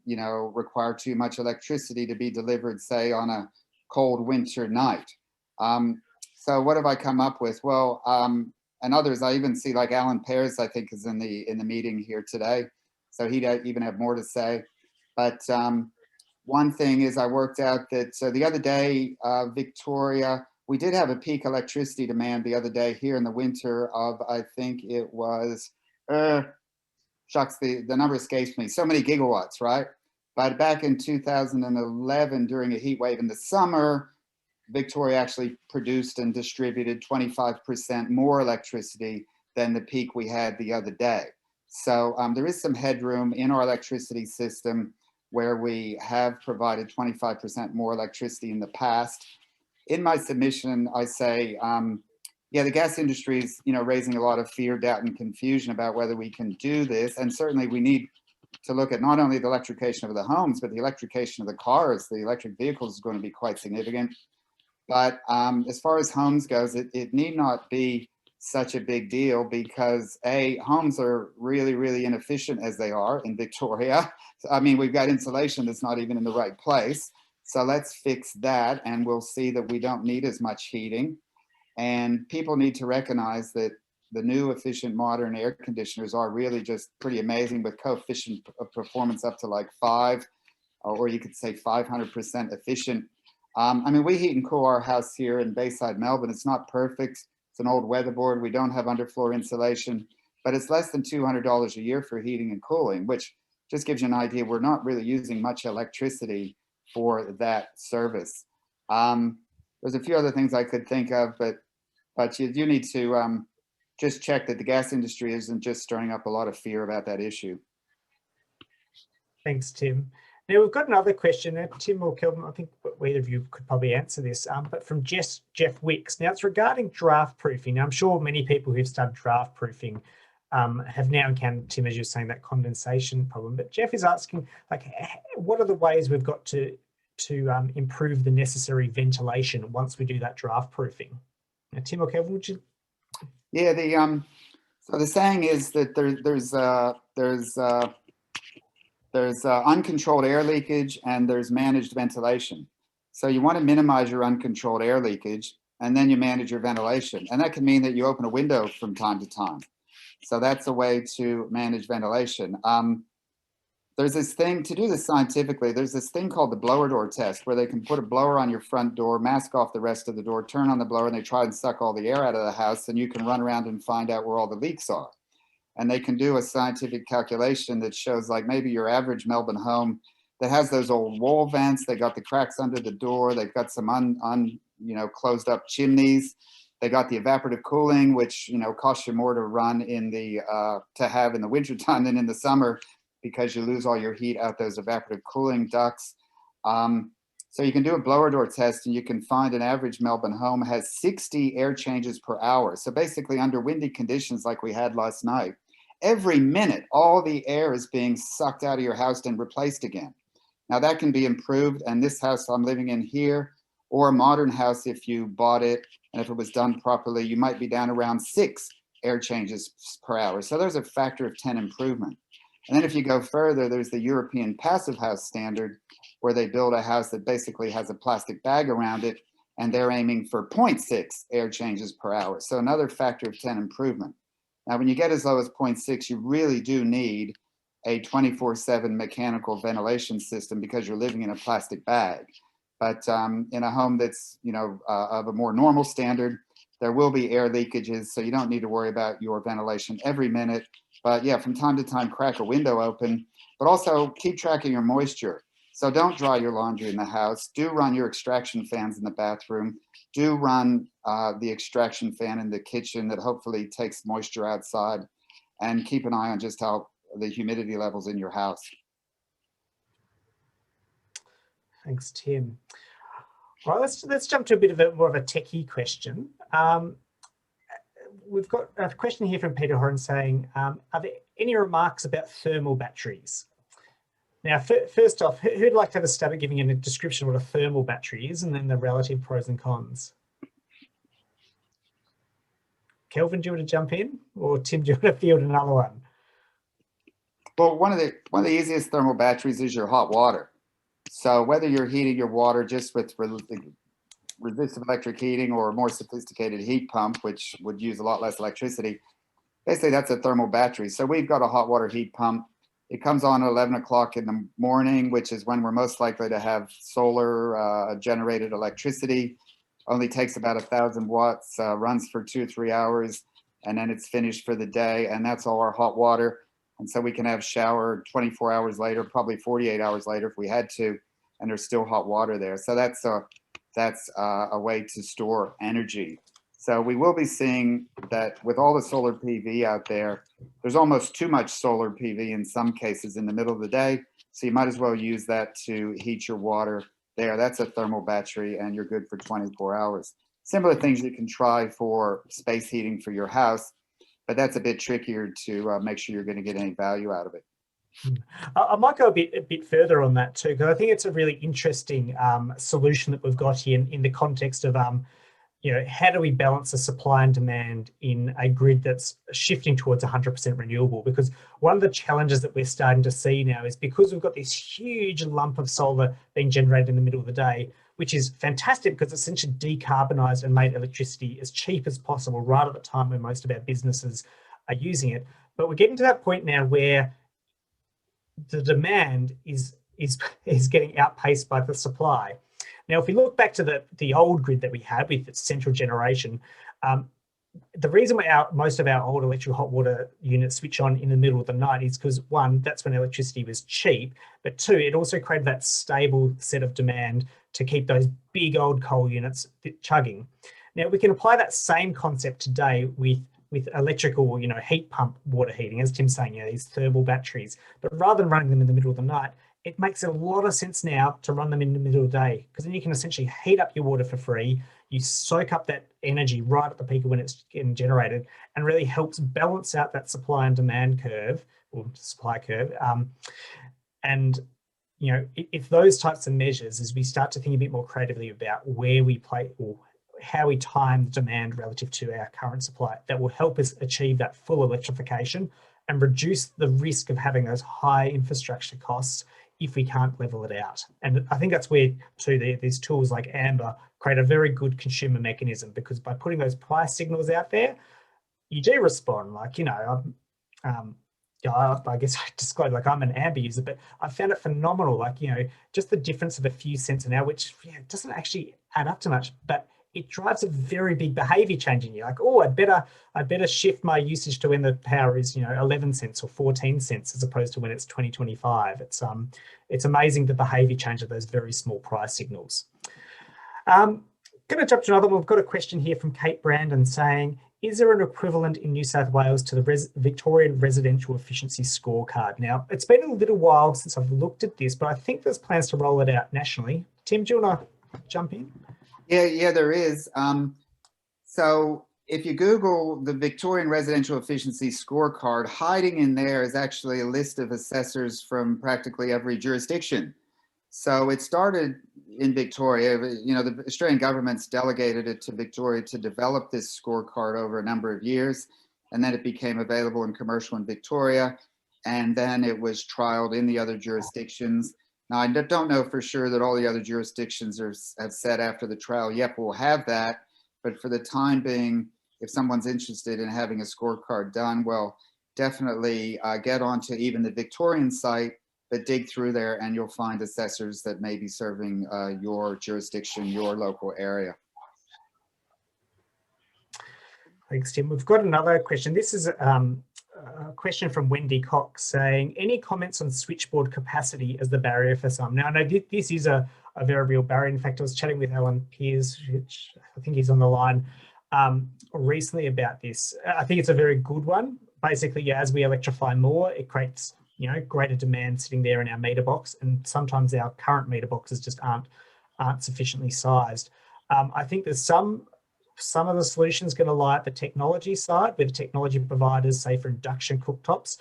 you know, require too much electricity to be delivered, say, on a cold winter night. So what have I come up with? Well, and others, I even see like Alan Pears, I think, is in the meeting here today. So he'd even have more to say. But one thing is I worked out that the other day, Victoria, we did have a peak electricity demand the other day here in the winter of, I think it was, shucks, the number escapes me, so many gigawatts, right? But back in 2011, during a heat wave in the summer, Victoria actually produced and distributed 25% more electricity than the peak we had the other day. So there is some headroom in our electricity system where we have provided 25% more electricity in the past. In my submission, I say, yeah, the gas industry is, you know, raising a lot of fear, doubt, and confusion about whether we can do this. And certainly we need to look at not only the electrification of the homes, but the electrification of the cars. The electric vehicles is going to be quite significant. But as far as homes goes, it need not be such a big deal because homes are really, really inefficient as they are in Victoria. I mean, we've got insulation that's not even in the right place. So let's fix that and we'll see that we don't need as much heating. And people need to recognize that the new efficient modern air conditioners are really just pretty amazing with coefficient of performance up to like 5, or you could say 500% efficient. I mean, we heat and cool our house here in Bayside, Melbourne. It's not perfect. It's an old weatherboard. We don't have underfloor insulation, but it's less than $200 a year for heating and cooling, which just gives you an idea. We're not really using much electricity for that service. There's a few other things I could think of, but you do need to just check that the gas industry isn't just stirring up a lot of fear about that issue. Thanks, Tim. Now we've got another question. Tim or Kelvin, I think either of you could probably answer this, but from Jeff Wicks. Now it's regarding draft proofing. Now I'm sure many people who've studied draft proofing have now encountered, Tim, as you're saying, that condensation problem. But Jeff is asking, like, what are the ways we've got to improve the necessary ventilation once we do that draft proofing? Now, Tim or Kelvin, would you? Yeah, so the saying is that there's uncontrolled air leakage and there's managed ventilation. So you want to minimize your uncontrolled air leakage, and then you manage your ventilation. And that can mean that you open a window from time to time. So that's a way to manage ventilation. There's this thing, to do this scientifically, there's this thing called the blower door test, where they can put a blower on your front door, mask off the rest of the door, turn on the blower, and they try and suck all the air out of the house, and you can run around and find out where all the leaks are. And they can do a scientific calculation that shows, like, maybe your average Melbourne home that has those old wall vents, they got the cracks under the door, they've got some closed up chimneys, they got the evaporative cooling, which costs you more to run in the to have in the wintertime than in the summer, because you lose all your heat out those evaporative cooling ducts. So you can do a blower door test, and you can find an average Melbourne home has 60 air changes per hour. So basically, under windy conditions like we had last night, every minute, all the air is being sucked out of your house and replaced again. Now that can be improved, and this house I'm living in here, or a modern house, if you bought it, and if it was done properly, you might be down around 6 air changes per hour. So there's a factor of 10 improvement. And then if you go further, there's the European passive house standard, where they build a house that basically has a plastic bag around it, and they're aiming for 0.6 air changes per hour. So another factor of 10 improvement. Now, when you get as low as 0.6, you really do need a 24/7 mechanical ventilation system, because you're living in a plastic bag. But in a home that's, of a more normal standard, there will be air leakages, so you don't need to worry about your ventilation every minute. But yeah, from time to time, crack a window open, but also keep track of your moisture. So don't dry your laundry in the house. Do run your extraction fans in the bathroom. Do run the extraction fan in the kitchen that hopefully takes moisture outside, and keep an eye on just how the humidity levels in your house. Thanks, Tim. All right, let's jump to a bit of more of a techie question. We've got a question here from Peter Horan saying, are there any remarks about thermal batteries? Now, first off, who'd like to have a stab at giving a description of what a thermal battery is, and then the relative pros and cons? Kelvin, do you want to jump in? Or Tim, do you want to field another one? Well, one of the easiest thermal batteries is your hot water. So whether you're heating your water just with resistive electric heating or a more sophisticated heat pump, which would use a lot less electricity, basically that's a thermal battery. So we've got a hot water heat pump. It comes on at 11 o'clock in the morning, which is when we're most likely to have solar generated electricity. Only takes about 1,000 watts, runs for 2 or 3 hours, and then it's finished for the day. And that's all our hot water. And so we can have shower 24 hours later, probably 48 hours later if we had to, and there's still hot water there. So that's a way to store energy. So we will be seeing that with all the solar PV out there, there's almost too much solar PV in some cases in the middle of the day. So you might as well use that to heat your water there. That's a thermal battery, and you're good for 24 hours. Similar things you can try for space heating for your house, but that's a bit trickier to make sure you're going to get any value out of it. I might go a bit further on that too, because I think it's a really interesting solution that we've got here in the context of how do we balance the supply and demand in a grid that's shifting towards 100% renewable? Because one of the challenges that we're starting to see now is, because we've got this huge lump of solar being generated in the middle of the day, which is fantastic because it's essentially decarbonised and made electricity as cheap as possible right at the time when most of our businesses are using it. But we're getting to that point now where the demand is getting outpaced by the supply. Now, if we look back to the old grid that we had with its central generation, the reason why most of our old electric hot water units switch on in the middle of the night is because, one, that's when electricity was cheap, but two, it also created that stable set of demand to keep those big old coal units chugging. Now, we can apply that same concept today with with electrical, heat pump water heating, as Tim's saying, these thermal batteries. But rather than running them in the middle of the night, it makes a lot of sense now to run them in the middle of the day, because then you can essentially heat up your water for free. You soak up that energy right at the peak of when it's getting generated, and really helps balance out that supply and demand curve, or supply curve. And if those types of measures, as we start to think a bit more creatively about where we play or how we time the demand relative to our current supply, that will help us achieve that full electrification and reduce the risk of having those high infrastructure costs if we can't level it out. And I think that's where too these tools like Amber create a very good consumer mechanism, because by putting those price signals out there, you do respond. Like, I guess I described, like, I'm an Amber user, but I found it phenomenal. Like, just the difference of a few cents an hour, which doesn't actually add up to much, but it drives a very big behavior change in you. Like, oh, I'd better shift my usage to when the power is 11 cents or 14 cents as opposed to when it's 2025. It's amazing the behavior change of those very small price signals. Going to jump to another one. We've got a question here from Kate Brandon saying, is there an equivalent in New South Wales to the Victorian Residential Efficiency Scorecard? Now, it's been a little while since I've looked at this, but I think there's plans to roll it out nationally. Tim, do you want to jump in? Yeah, there is. So if you Google the Victorian Residential Efficiency Scorecard, hiding in there is actually a list of assessors from practically every jurisdiction. So it started in Victoria. The Australian government's delegated it to Victoria to develop this scorecard over a number of years, and then it became available in commercial in Victoria, and then it was trialed in the other jurisdictions. Now, I don't know for sure that all the other jurisdictions have said after the trial, yep, we'll have that. But for the time being, if someone's interested in having a scorecard done, well, definitely get onto even the Victorian site, but dig through there and you'll find assessors that may be serving your jurisdiction, your local area. Thanks, Tim. We've got another question. This is a question from Wendy Cox saying, any comments on switchboard capacity as the barrier for some? Now, I know this is a very real barrier. In fact, I was chatting with Alan Pearce, which I think he's on the line, recently about this. I think it's a very good one. Basically, as we electrify more, it creates greater demand sitting there in our meter box, and sometimes our current meter boxes just aren't sufficiently sized. I think there's some of the solutions going to lie at the technology side, where the technology providers, say for induction cooktops,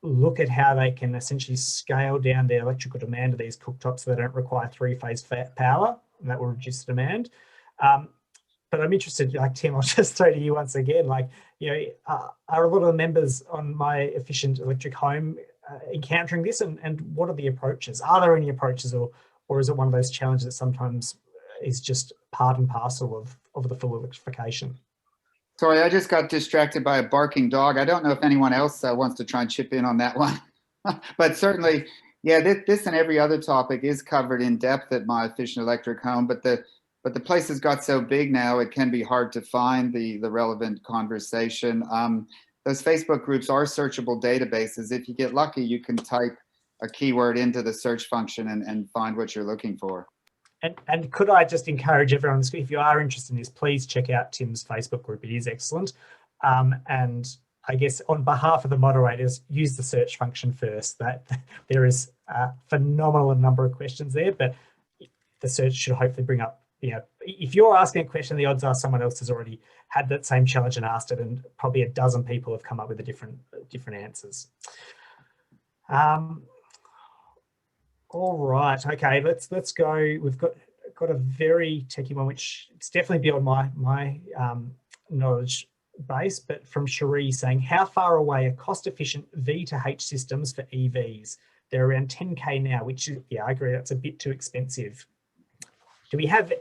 look at how they can essentially scale down the electrical demand of these cooktops so they don't require three-phase power, and that will reduce the demand. But I'm interested, like Tim, I'll just throw to you once again, like, are a lot of the members on my efficient electric home encountering this, and what are the approaches? Are there any approaches, or is it one of those challenges that sometimes is just part and parcel of the full electrification? Sorry, I just got distracted by a barking dog. I don't know if anyone else wants to try and chip in on that one. But certainly, yeah, this and every other topic is covered in depth at My Efficient Electric Home, but the place has got so big now, it can be hard to find the relevant conversation. Those Facebook groups are searchable databases. If you get lucky, you can type a keyword into the search function and find what you're looking for. And could I just encourage everyone, if you are interested in this, please check out Tim's Facebook group. It is excellent. And I guess on behalf of the moderators, use the search function first. That there is a phenomenal number of questions there, but the search should hopefully bring up, if you're asking a question, the odds are someone else has already had that same challenge and asked it, and probably a dozen people have come up with a different answers. All right, okay, let's go. We've got a very techie one, which it's definitely beyond my knowledge base, but from Cherie saying, how far away are cost-efficient V to H systems for EVs? They're around 10K now, which is, yeah, I agree, that's a bit too expensive. Do we have,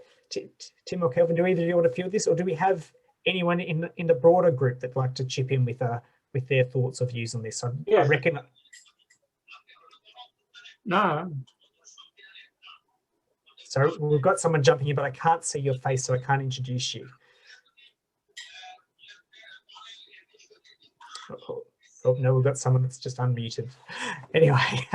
Tim or Kelvin, do either of you want to field this, or do we have anyone in the broader group that'd like to chip in with their thoughts or views on this? I reckon. No. So we've got someone jumping in, but I can't see your face, so I can't introduce you. Oh no, we've got someone that's just unmuted. Anyway.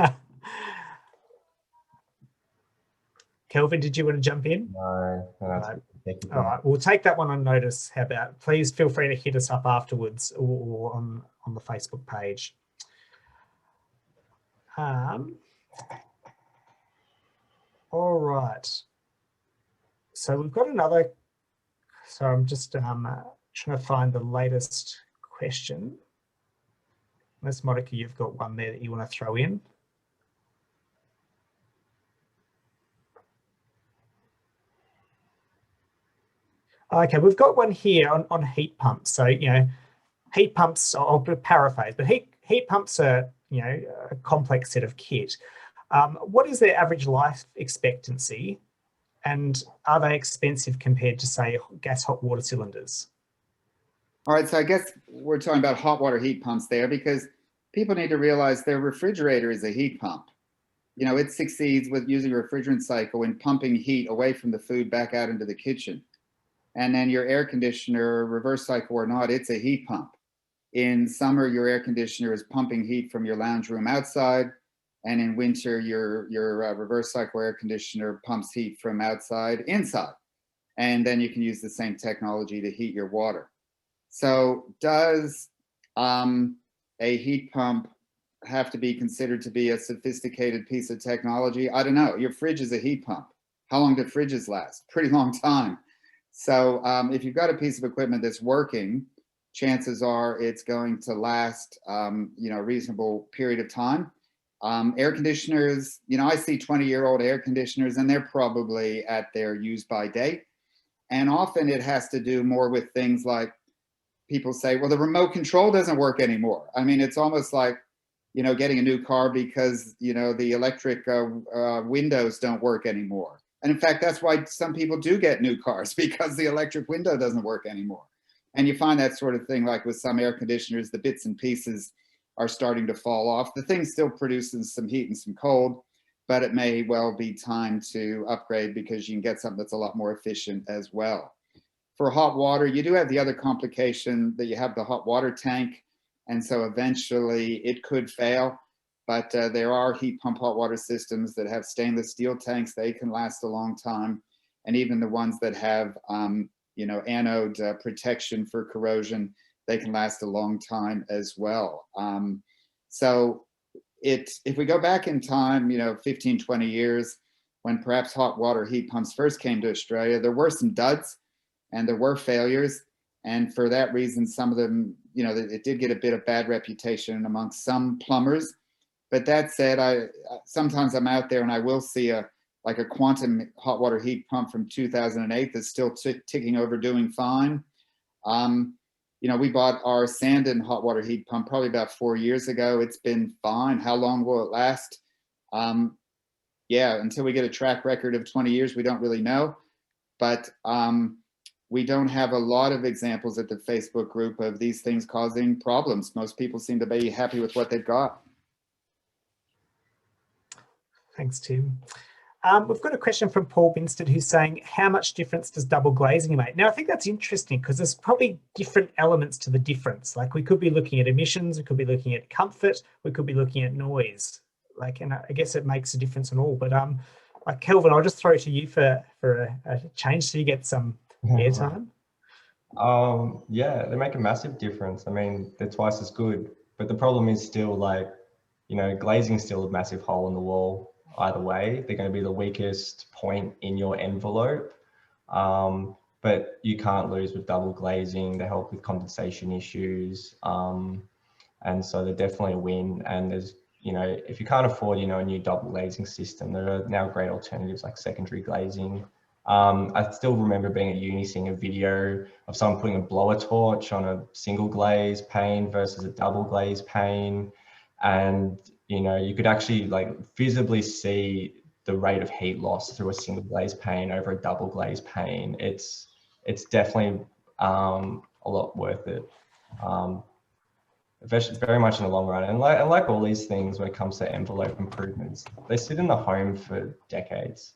Kelvin, did you want to jump in? No, that's right. Thank you. All right, we'll take that one on notice. How about, please feel free to hit us up afterwards or on the Facebook page. All right. So we've got another, so I'm just trying to find the latest question. Unless, Monica, you've got one there that you want to throw in. Okay, we've got one here on heat pumps. So, you know, heat pumps, I'll paraphrase, but heat pumps are, you know, a complex set of kit. What is their average life expectancy, and are they expensive compared to, say, gas hot water cylinders? All right, so I guess we're talking about hot water heat pumps there, because people need to realize their refrigerator is a heat pump. You know, it succeeds with using a refrigerant cycle in pumping heat away from the food back out into the kitchen. And then your air conditioner, reverse cycle or not, it's a heat pump. In summer, your air conditioner is pumping heat from your lounge room outside. And in winter, your reverse cycle air conditioner pumps heat from outside inside. And then you can use the same technology to heat your water. So does a heat pump have to be considered to be a sophisticated piece of technology? I don't know. Your fridge is a heat pump. How long do fridges last? Pretty long time. So if you've got a piece of equipment that's working, chances are it's going to last, you know, a reasonable period of time. Air conditioners, you know, I see 20-year-old air conditioners and they're probably at their use by date. And often it has to do more with things like people say, well, the remote control doesn't work anymore. I mean, it's almost like, you know, getting a new car because, you know, the electric windows don't work anymore. And in fact, that's why some people do get new cars, because the electric window doesn't work anymore. And you find that sort of thing, like with some air conditioners, the bits and pieces are starting to fall off. The thing still produces some heat and some cold, but it may well be time to upgrade because you can get something that's a lot more efficient as well. For hot water, you do have the other complication that you have the hot water tank. And so eventually it could fail. But there are heat pump hot water systems that have stainless steel tanks. They can last a long time. And even the ones that have, you know, anode protection for corrosion, they can last a long time as well. So if we go back in time, you know, 15, 20 years, when perhaps hot water heat pumps first came to Australia, there were some duds and there were failures. And for that reason, some of them, you know, it did get a bit of bad reputation amongst some plumbers. But that said, sometimes I'm out there and I will see like a quantum hot water heat pump from 2008 that's still ticking over, doing fine. You know, we bought our Sandon hot water heat pump probably about 4 years ago. It's been fine. How long will it last? Yeah, until we get a track record of 20 years, we don't really know. But we don't have a lot of examples at the Facebook group of these things causing problems. Most people seem to be happy with what they've got. Thanks, Tim. We've got a question from Paul Binstead who's saying, how much difference does double glazing make? Now, I think that's interesting because there's probably different elements to the difference. Like we could be looking at emissions, we could be looking at comfort, we could be looking at noise. Like, and I guess it makes a difference in all. But like Kelvin, I'll just throw to you for a change so you get some airtime. Yeah, they make a massive difference. I mean, they're twice as good. But the problem is still like, you know, glazing is still a massive hole in the wall. Either way, they're going to be the weakest point in your envelope, but you can't lose with double glazing. They help with condensation issues, and so they're definitely a win. And there's, you know, if you can't afford, you know, a new double glazing system, there are now great alternatives like secondary glazing. I still remember being at uni seeing a video of someone putting a blower torch on a single glaze pane versus a double glaze pane, and you know, you could actually like visibly see the rate of heat loss through a single glaze pane over a double glaze pane. It's definitely a lot worth it, very much in the long run. And like all these things, when it comes to envelope improvements, they sit in the home for decades.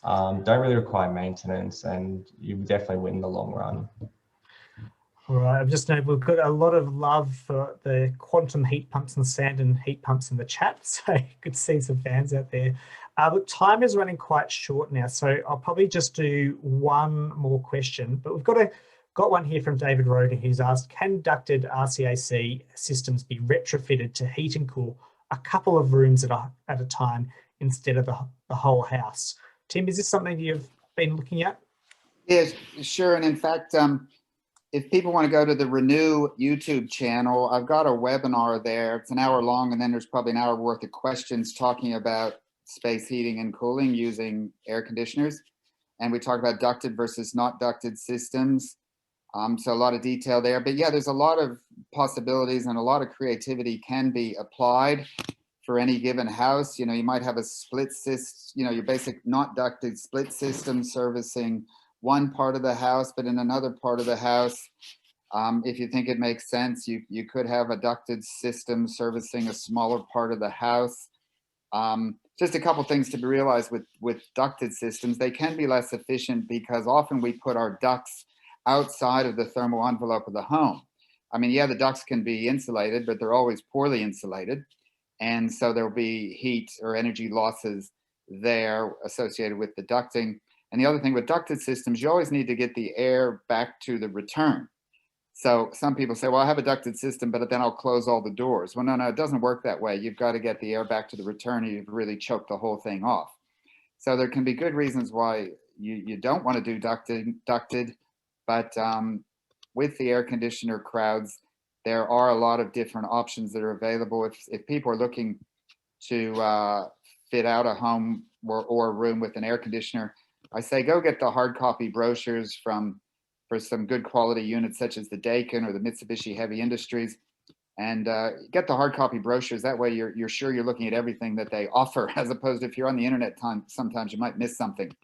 Don't really require maintenance, and you definitely win in the long run. All right, I've just noted we've got a lot of love for the quantum heat pumps and sand and heat pumps in the chat, so you could see some fans out there. But time is running quite short now, so I'll probably just do one more question. But we've got one here from David Roden, who's asked, can ducted RCAC systems be retrofitted to heat and cool a couple of rooms at a time instead of the whole house? Tim, is this something you've been looking at? Yes, sure. And in fact, if people want to go to the Renew YouTube channel, I've got a webinar there. It's an hour long, and then there's probably an hour worth of questions talking about space heating and cooling using air conditioners. And we talk about ducted versus not ducted systems. So a lot of detail there. But yeah, there's a lot of possibilities and a lot of creativity can be applied for any given house. You know, you might have a split system, you know, your basic not ducted split system servicing one part of the house, but in another part of the house, if you think it makes sense, you could have a ducted system servicing a smaller part of the house. Just a couple things to be realized with ducted systems. They can be less efficient because often we put our ducts outside of the thermal envelope of the home. I mean, yeah, the ducts can be insulated, but they're always poorly insulated. And so there'll be heat or energy losses there associated with the ducting. And the other thing with ducted systems, you always need to get the air back to the return. So some people say, well, I have a ducted system, but then I'll close all the doors. Well, no, it doesn't work that way. You've got to get the air back to the return, or you've really choked the whole thing off. So there can be good reasons why you don't want to do ducted, but with the air conditioner crowds, there are a lot of different options that are available. If people are looking to fit out a home or a room with an air conditioner, I say go get the hard copy brochures for some good quality units such as the Daikin or the Mitsubishi Heavy Industries, and get the hard copy brochures. That way you're sure you're looking at everything that they offer, as opposed to if you're on the internet sometimes you might miss something.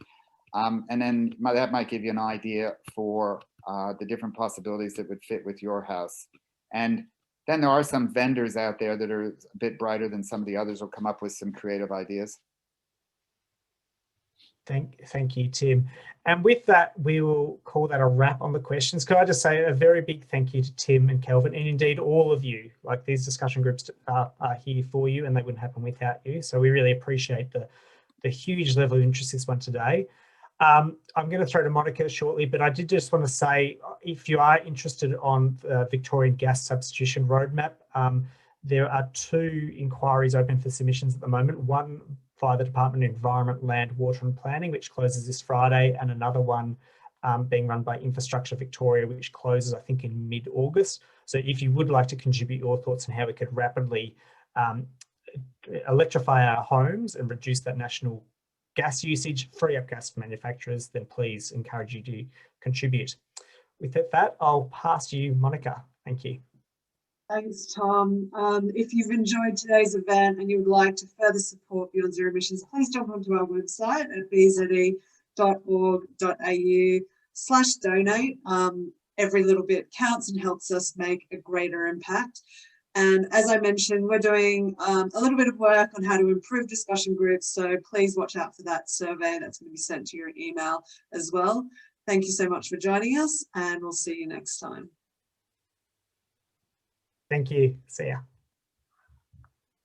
And then that might give you an idea for the different possibilities that would fit with your house. And then there are some vendors out there that are a bit brighter than some of the others, will come up with some creative ideas. Thank you, Tim. And with that, we will call that a wrap on the questions. Could I just say a very big thank you to Tim and Kelvin, and indeed all of you. Like, these discussion groups are here for you, and they wouldn't happen without you. So we really appreciate the huge level of interest this one today. I'm going to throw to Monica shortly, but I did just want to say, if you are interested on the Victorian gas substitution roadmap, there are 2 inquiries open for submissions at the moment. One via the Department of Environment, Land, Water and Planning, which closes this Friday, and another one being run by Infrastructure Victoria, which closes, I think, in mid-August. So if you would like to contribute your thoughts on how we could rapidly electrify our homes and reduce that national gas usage, free up gas for manufacturers, then please encourage you to contribute. With that, I'll pass to you, Monica. Thank you. Thanks, Tom. If you've enjoyed today's event and you would like to further support Beyond Zero Emissions, please jump onto our website at bze.org.au/donate. Every little bit counts and helps us make a greater impact. And as I mentioned, we're doing a little bit of work on how to improve discussion groups. So please watch out for that survey that's going to be sent to your email as well. Thank you so much for joining us, and we'll see you next time. Thank you. See ya.